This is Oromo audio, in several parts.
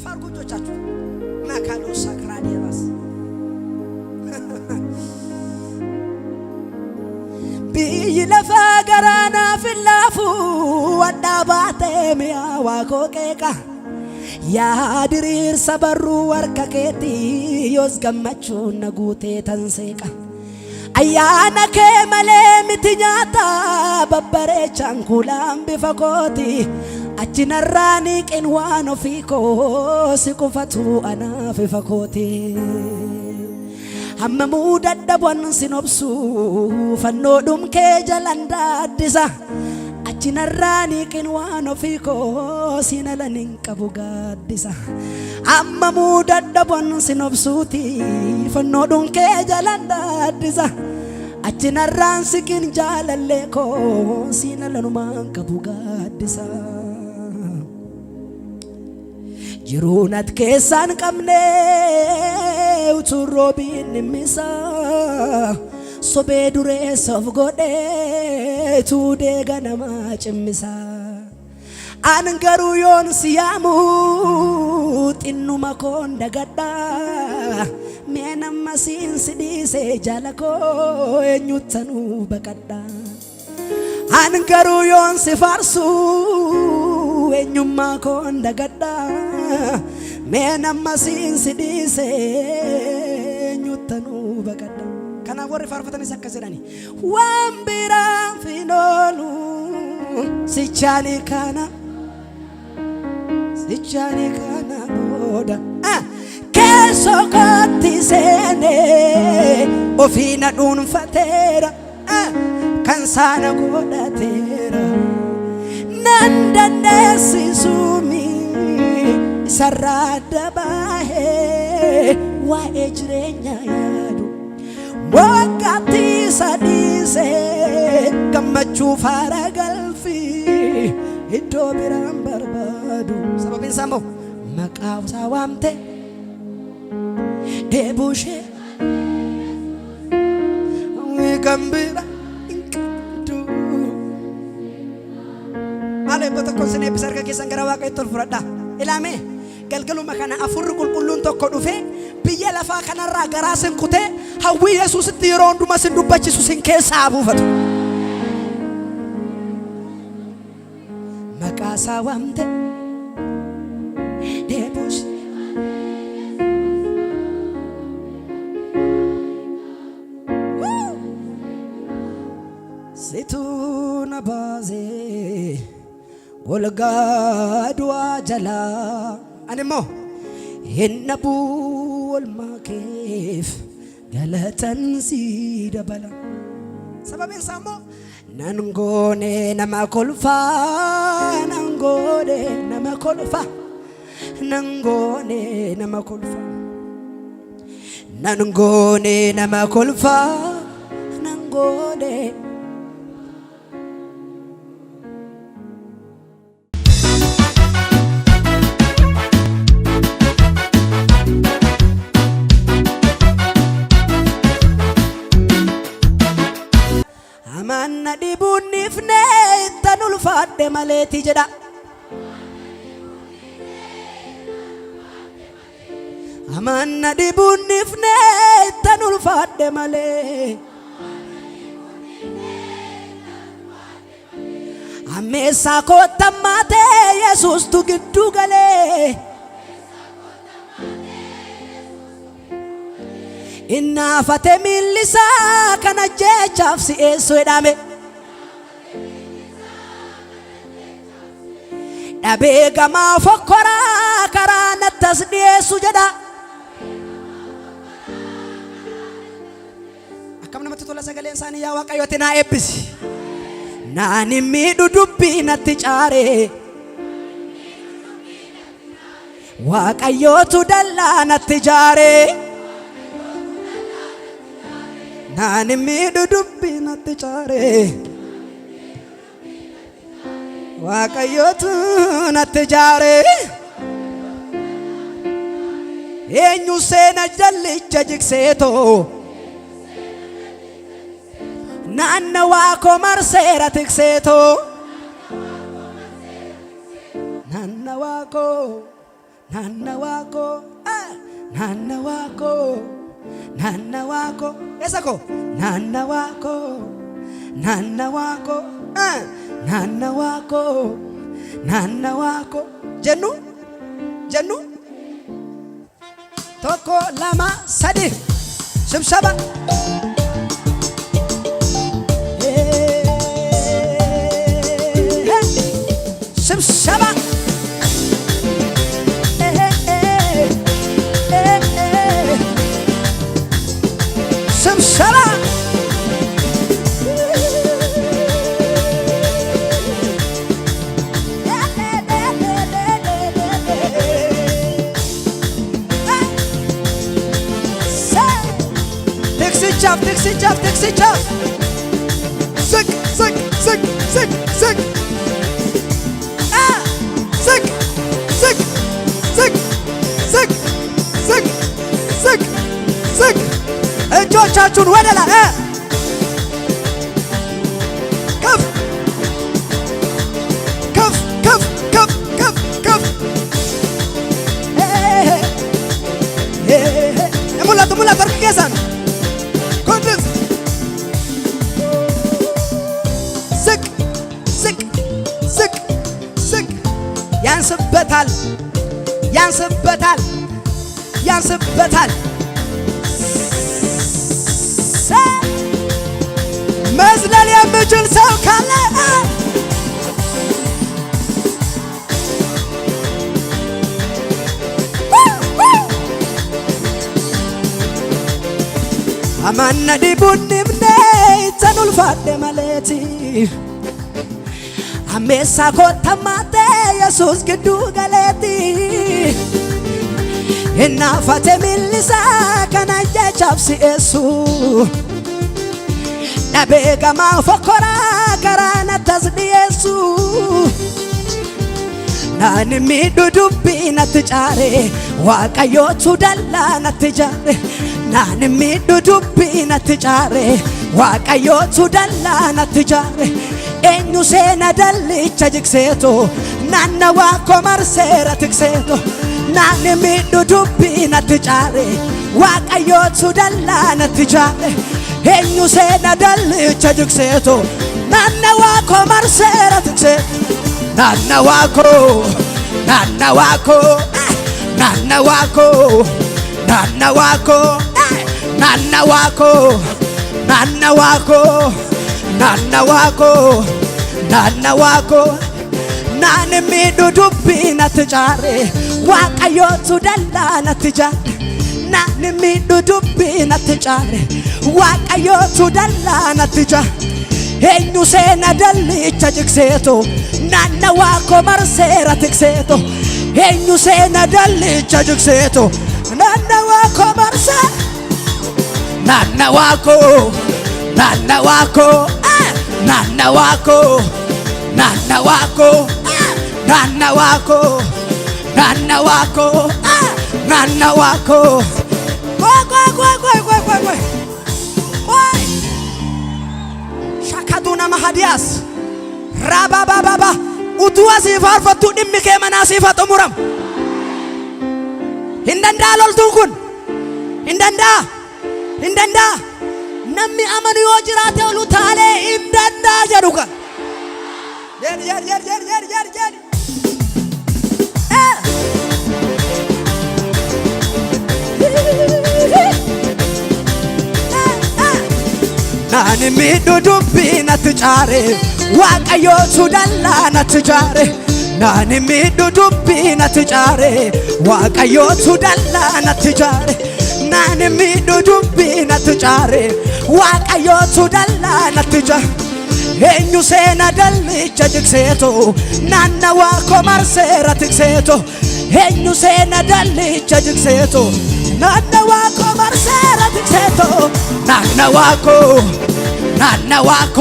fargujochachu makalo sakradievas biyi lafa garana filafu wadabate miya wakokeka ya dirir sabaru warkaketi yos gammachu nagute tanseka ayana ke male mitinyata babbare chankulam bifakoti achinarani kinwano fiko sikufatu anafifakoti amma mudadabwan sinobsu fannodum ke jalanda disa achinarani kinwano fiko sinalanin kabugadisa amma mudadabwan sinobsuti fannodum ke jalanda disa achinarran sikin jalalle ko sinalanuman kabugadisa jirunat kesan kamne uturobin nimisa sobe dure sof gode tude ganama chimisa angaru yon siyamu tinnu makonda gadda menam masin sidise jalako enyutanu bakadda angaru yon sifarsu enyumma konda gadda menam masin sidise enyutanu bakadda kana warri farfatani sakkasedani wambira finolu sichani kana boda keso kotti sene ofina dun fatera kansana godatera nandane sisumi sarada bahe wa ejrenya yadu wakati sadise kamachu faragalfi ido biram barbadu sababin sambo makaw sawamte debushe gambira inkadu ale bata konsene bisarga kesan garawa kay tol furada ilame galgalu makana afur kulkullun tokko dhufe biya lafa kanarra garasen kute hawi yesus tiron duma sin dubachi susin kesa bufatu makasa wamte debush situna baze golga dua jala animo hinnabul makif galatan sidabala sababin samo nangone namakolfa nangone namakolfa nangone namakolfa nangone namakolfa nangone amanna dibunifne tanul fadde maleti jeda amanna dibunifne tanul fadde male amesa ko tamate yesus tu giddu gale inna fatemilisa kana jechaf si eso edame dabe gama fokora karana tasdiye sujada akam namatti tola sagalen sani ya waqayotina ebisi nani midu dubbi natti care waqayotu dalla natti jare nani midu dubbi natti care waqayotu natti jare enyu sena jalli jajikseto nanna wako marsera tikseto nanna wako Nanawako, nanawako, nanawako. Esako, nanawako, nanawako, nanawako, nanawako. Jennu, jennu. Toko lama sadi. Sibsaba. Sibsaba. Sibsaba. Dixie chop. Sick. Sick. እጆቻችሁን ወደ ላይ ከፍ ሙላት አርክጌሳን ኮንትስ ዝቅ ያንስበታል መዝለል የሚችል ሰው ካለ አማና ዲቡንምኔ ተኑልፋደ ማለቲ አሜሳ ኮተማቴ ኢየሱስ ግዱ ገለቲ እናፋቴ ሚልሳ ከናጀ ቻፕሲ እሱ ናቤጋማ ፎኮራ ከራና ተዝዲየሱ ናን ሚዱዱቢ ነትጫሬ ዋቀዮቹ ደላ ነትጃሬ ናን ሚዱዱቢ ነትጫሬ ዋቀዮቹ ደላ ነትጃሬ ኤኙ ሴና ደልቻ ጅግሴቶ ናነዋ ኮመርሴራ ትክሴቶ ናን ሚዱዱቢ ነትጫሬ ዋቀዮቹ ደላ ነትጃሬ ኤኙ ሴና ደልቻ ጅግሴቶ ናነዋ ኮመርሴራ ትክሴቶ ናነዋኮ ናን ሚዱዱቢ ነትጫሬ ዋቀዮቹ ደላ ነትጃሬ ናን ሚዱዱቢ ነትጫሬ ዋቀዮቹ ደላ ነትጃሬ ኤኙ ሴና ደልቻ ጅግሴቶ ናነዋ ኮመርሴራ ትክሴቶ ኤኙ ሴና ደልቻ ጅግሴቶ ናነዋ ኮመርሴ ናነዋኮ ሻካቱና ማሃዲያስ ራባባባባ ኡቱዋ ሲፋርፈቱ ድሚ ከመና ሲፈጡ ሙራም እንደንዳ ሎልቱን ኩን እንደንዳ ነሚ አመኑ ዮጅራቴ ሉታሌ እንደንዳ ጀዱካ ጀር ናን ሚዱዱቢ ነትጫሬ ዋቀዮቹ ደላ ነትጃሬ ናን ሚዱዱቢ ነትጫሬ ዋቀዮቹ ደላ ነትጃሬ ናን ሚዱዱቢ ነትጫሬ ዋቀዮቹ ደላ ነትጃሬ ኤኙ ሴና ደልቻ ጅግሴቶ ናነዋ ኮመርሴራ ትክሴቶ ኤኙ ሴና ደልቻ ጅግሴቶ ናነዋ ኮመርሴራ ትክሴቶ ናነዋኮ ናነዋኮ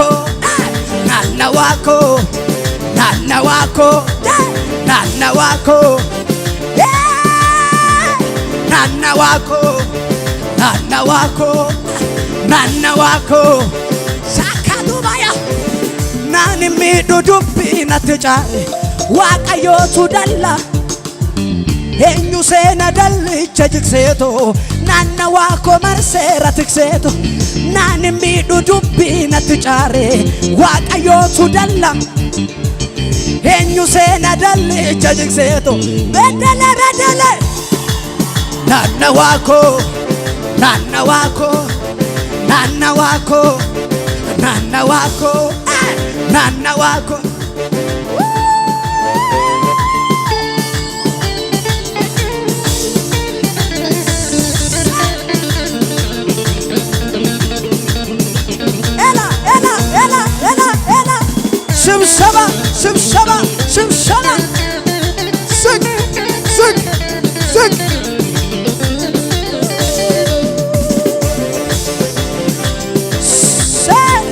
ሳካዱባያ ናን ሚዱዱቢ ነትጫሬ ዋቀዮቹ ደላ eenyu seena dallicha jigseeto naannawaa koo marseera tikseeto naan miidhu dubbii natti caare Waaqayyootu dalla eenyu seena dallicha jigseeto bedele redele naannawaa koo naannawaa koo naannawaa koo naannawaa koo naannawaa koo Shimshaba, shimshaba, shimshaba. Sing, sing, sing. Say.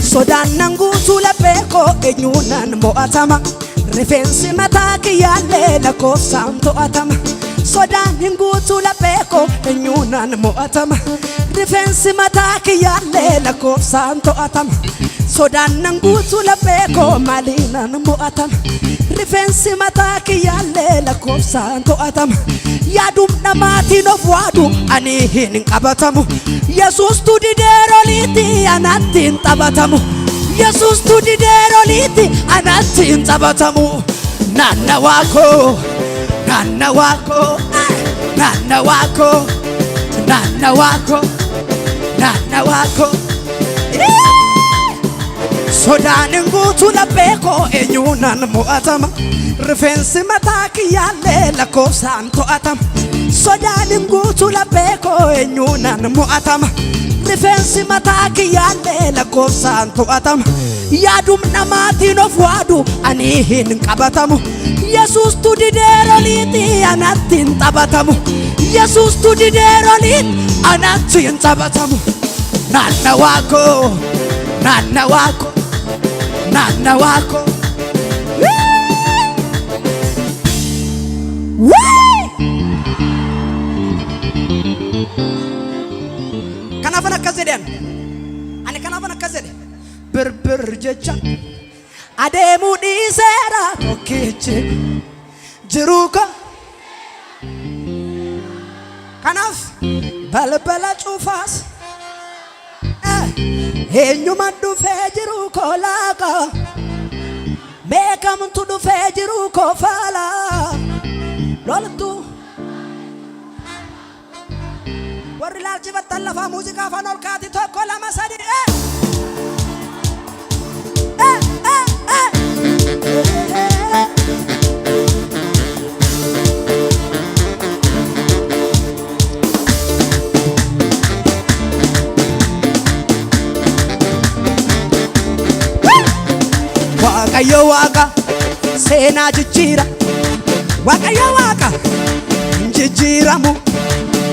Sodaan nanguutu laphee eenyuunan mo'atama rifeensi mataa kiyyaallee lakkoofsaan to'atama Sodaan hinguutu laphee eenyuunan mo'atama rifeensi mataa kiyyaallee lakkoofsaan to'atama Sodaan nanguutu laphee maaliinan mo'atama rifeensi mataa kiyyaallee lakkoofsaan to'atama yaadum namaatiin of waadu ani hin qabatamu Yesuustu dideeroliiti anatti hin taphatamu Yesuustu dideeroliiti anatti hin taphatamu naannawaa koo naannawaa koo naannawaa koo naannawaa koo naannawaa koo Sodaan hinguutu laphee eenyuunan mo'atama rifeensi mataa kiyyaallee lakkoofsaan to'atama Sodaan hinguutu laphee eenyuunan mo'atama rifeensi mataa kiyyaallee lakkoofsaan to'atama yaadum namaatiin of waadu ani hin qabatamu Yesuustu dideeroliiti anatti hin taphatamu Yesuustu dideeroliiti anatti hin taphatamu naannawaa koo naannawaa koo naannawaa koo kanaafan akkas jedhan ani kanaafan akkas jedhe birbir jecha adeemuu dhiiseera tokkichi jiruu koo kanaaf balbala cufaas eenyuma dhufee jiruu koo laaqa beekamtu dhufee jiruu koo faala loltu warri laalchifattan lafaa muuziqaa afaan ol kaati tokko lama sadi Waaqayyo waaqa seenaa jijjiira Waaqayyo waaqa jijjiiramu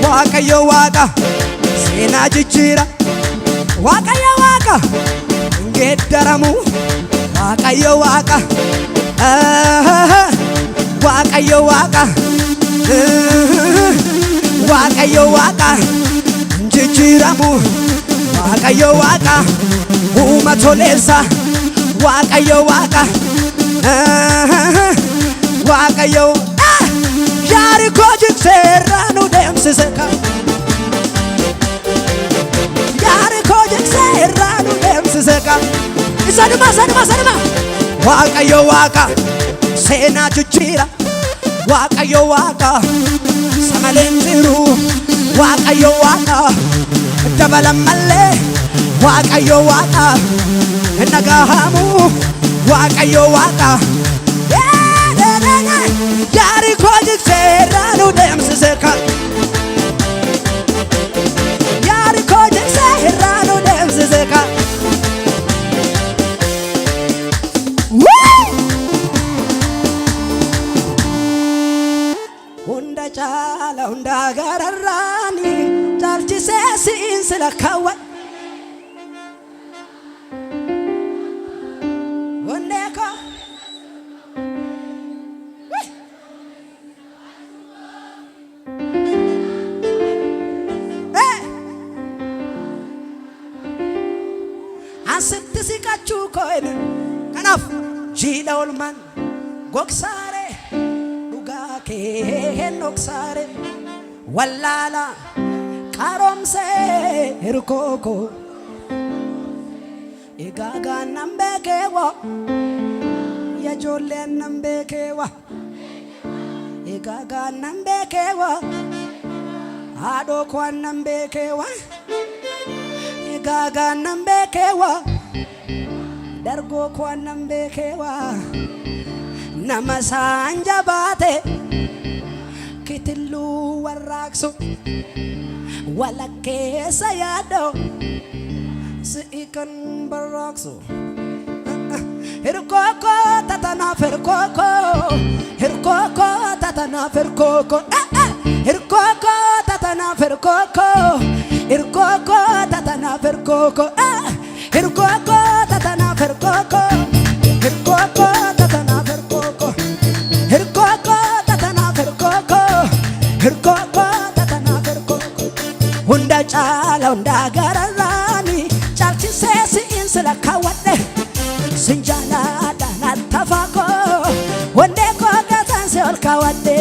Waaqayyo waaqa seenaa jijjiira Waaqayyo waaqa geeddaramu Waaqayyo waaqa Waaqayyo waaqa Waaqayyo waaqa jijjiiramu Waaqayyo waaqa uuma toleessa Waaqayyo waaqa Waaqayyo Yerikoo jigseera nu deemsise kan Yerikoo jigseera nu deemsise kan Sanuma Waaqayyo waaqa seenaa jijjiira Waaqayyo waaqa samaleen jiru Waaqayyo waaqa dabalan malee Waaqayyo waaqa nagahamu Waaqayyo waaqa Yerikoo jigseera nu deemsise kan Yerikoo jigseera nu deemsise kan hunda caala hunda gararraani caalchisee siin sila kaawwan Ondeko asitti siqachuu koine kanaaf jiidha olman gogsaare dhugaa kee noksaare wallaala qaroomsee hirkooko egaa nan beekeewa ya ijoolleen nan beekeewa egaa nan beekeewa haadhoo koo nan beekeewa egaa nan beekeewa dargoo koo nan beekeewa nama saanja baate kitilluu warraaqsu walakkeessa yaadoo si'ikan barraaqsu hirkooko tatanaaf hirkooko hirkooko tatanaaf hirkooko hirkooko tatanaaf hirkooko hirkooko tatanaaf hirkooko hirkooko tatanaaf hirkooko hirkooko tatanaaf hirkooko hirkooko tatanaaf hirkooko hirkooko tatanaaf hirkooko hunda caala hunda gararraani caalchisee si'in sila kaawwadhe sinjaalaadhaan attafaakoo wandee koo gataan si ol kaawwadhe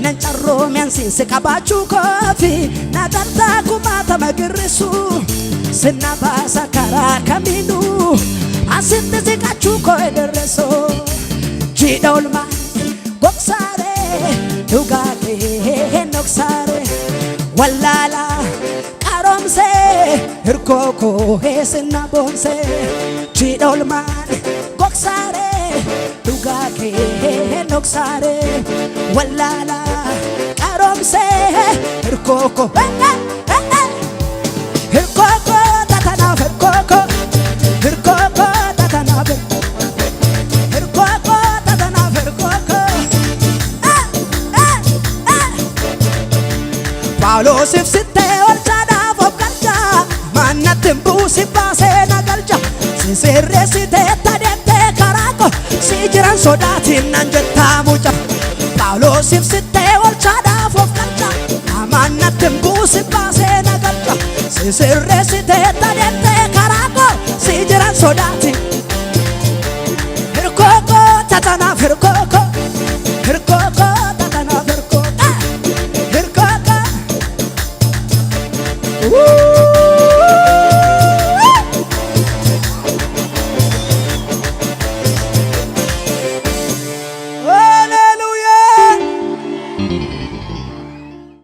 nan carroomeen siinsi qabaachuu koofi na tartaa kumaatama girrisu sinna baasa karaa kamiinuu asitti siqachuu koo edirreso jiidha olmaa gogsaare dhugaa kee noksaare wallaala qaroomsee hirkooko sinna boonsee jiidha olmaan gogsaare dhugaa kee noksaare wallaala qaroomsee hirkooko hirkooko tatanaaf hirkooko hirkooko tatanaaf hirkooko tatanaaf hirkooko Phaawulosiif sittee olchaadhaaf of galcha mannatti hin buusi baasee na galcha sirreessitee tadeemtee karaa koo si jiran sodaatiin nan jettaa muca Phaawulosiif sittee olchaadhaaf of galcha mannatti hin buusi baasee na galcha sirreessitee tadeemtee karaa koo si jiran sodaatiin hirkooko tatanaaf hirkooko hirkooko tatanaaf hirkooko hirkooko